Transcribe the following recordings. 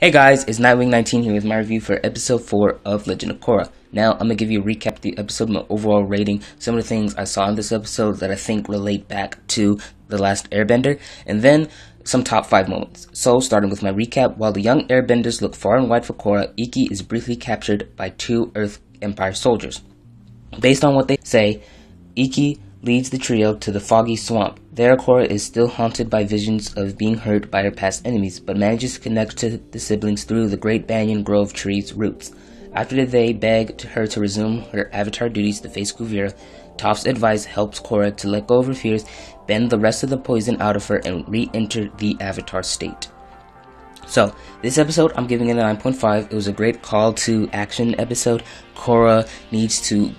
Hey guys, it's Nightwing19 here with my review for episode 4 of Legend of Korra. Now, I'm going to give you a recap of the episode, my overall rating, some of the things I saw in this episode that I think relate back to The Last Airbender, and then some top 5 moments. So, starting with my recap, while the young Airbenders look far and wide for Korra, Ikki is briefly captured by 2 Earth Empire soldiers. Based on what they say, Ikki leads the trio to the foggy swamp. There, Korra is still haunted by visions of being hurt by her past enemies, but manages to connect to the siblings through the Great Banyan Grove tree's roots. After they beg her to resume her avatar duties to face Kuvira, Toph's advice helps Korra to let go of her fears, bend the rest of the poison out of her, and re-enter the avatar state. So, this episode, I'm giving it a 9.5. It was a great call to action episode. Korra needs to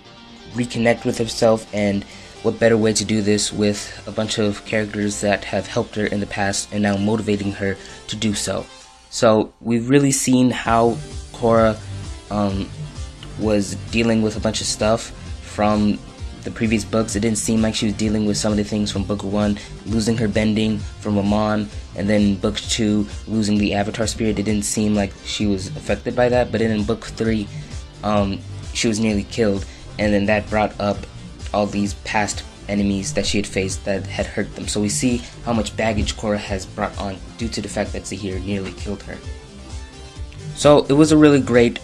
reconnect with herself, and what better way to do this with a bunch of characters that have helped her in the past and now motivating her to do so. So we've really seen how Korra was dealing with a bunch of stuff from the previous books. It didn't seem like she was dealing with some of the things from book 1, losing her bending from Amon, and then book 2, losing the avatar spirit. It didn't seem like she was affected by that, but then in book 3, she was nearly killed, and then that brought up all these past enemies that she had faced that had hurt them. So we see how much baggage Korra has brought on due to the fact that Zahir nearly killed her. So it was a really great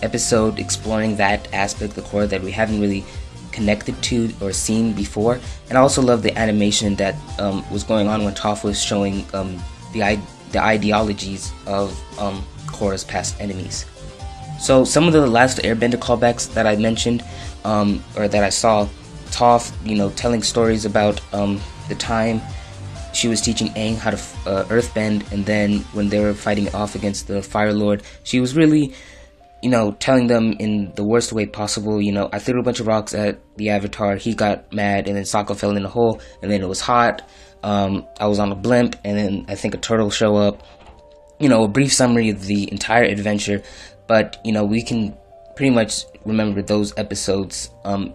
episode exploring that aspect of Korra that we haven't really connected to or seen before. And I also love the animation that was going on when Toph was showing the ideologies of Korra's past enemies. So some of the last Airbender callbacks that I mentioned, or that I saw, Toph, telling stories about the time she was teaching Aang how to earthbend, and then when they were fighting off against the Fire Lord, she was really, telling them in the worst way possible. I threw a bunch of rocks at the Avatar, he got mad, and then Sokka fell in a hole, and then it was hot. I was on a blimp, and then I think a turtle showed up. A brief summary of the entire adventure. But, we can pretty much remember those episodes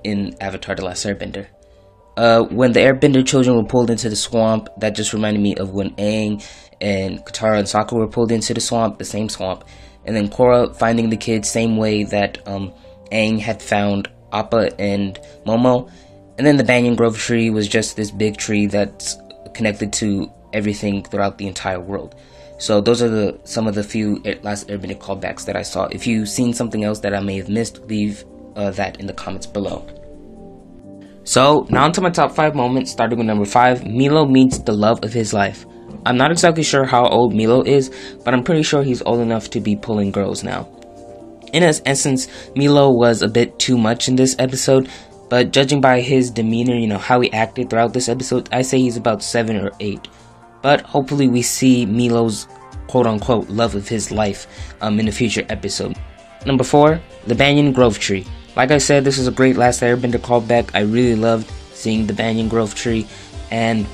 in Avatar The Last Airbender. When the Airbender children were pulled into the swamp, that just reminded me of when Aang and Katara and Sokka were pulled into the swamp, the same swamp. And then Korra finding the kids, same way that Aang had found Appa and Momo. And then the Banyan Grove tree was just this big tree that's connected to everything throughout the entire world. So those are some of the few Last Airbender callbacks that I saw. If you've seen something else that I may have missed, leave that in the comments below. So now onto my top 5 moments, starting with number 5, Milo meets the love of his life. I'm not exactly sure how old Milo is, but I'm pretty sure he's old enough to be pulling girls now. In essence, Milo was a bit too much in this episode, but judging by his demeanor, how he acted throughout this episode, I say he's about 7 or 8. But hopefully we see Milo's quote-unquote love of his life in a future episode. Number 4, the Banyan Grove tree. Like I said, this is a great Last Airbender callback. I really loved seeing the Banyan Grove tree and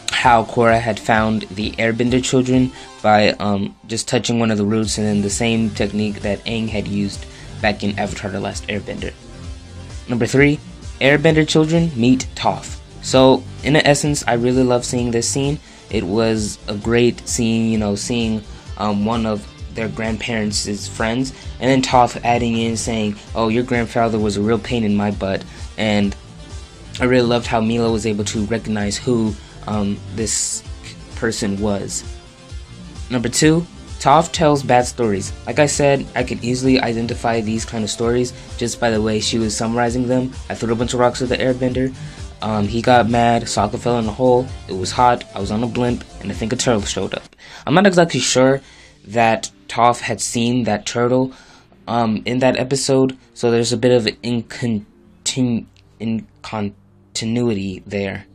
how Korra had found the Airbender children by just touching one of the roots, and then the same technique that Aang had used back in Avatar The Last Airbender. Number 3, Airbender children meet Toph. So in essence, I really love seeing this scene. It was a great scene, seeing one of their grandparents' friends, and then Toph adding in saying, "Oh, your grandfather was a real pain in my butt." And I really loved how Milo was able to recognize who this person was. Number 2, Toph tells bad stories. Like I said, I could easily identify these kind of stories just by the way she was summarizing them. I threw a bunch of rocks at the Airbender. He got mad, Sokka fell in a hole, it was hot, I was on a blimp, and I think a turtle showed up. I'm not exactly sure that Toph had seen that turtle in that episode, so there's a bit of incontinuity there.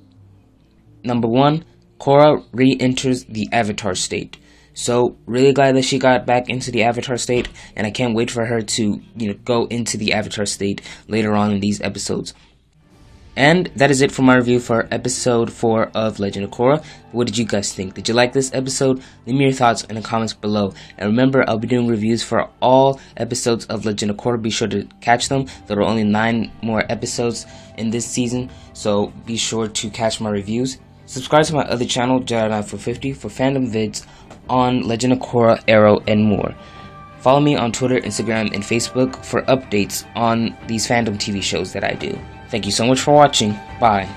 Number 1, Korra re-enters the Avatar state. So, really glad that she got back into the Avatar state, and I can't wait for her to, go into the Avatar state later on in these episodes. And that is it for my review for episode 4 of Legend of Korra. What did you guys think? Did you like this episode? Leave me your thoughts in the comments below. And remember, I'll be doing reviews for all episodes of Legend of Korra. Be sure to catch them. There are only 9 more episodes in this season, so be sure to catch my reviews. Subscribe to my other channel, Jedi450, for fandom vids on Legend of Korra, Arrow, and more. Follow me on Twitter, Instagram, and Facebook for updates on these fandom TV shows that I do. Thank you so much for watching. Bye.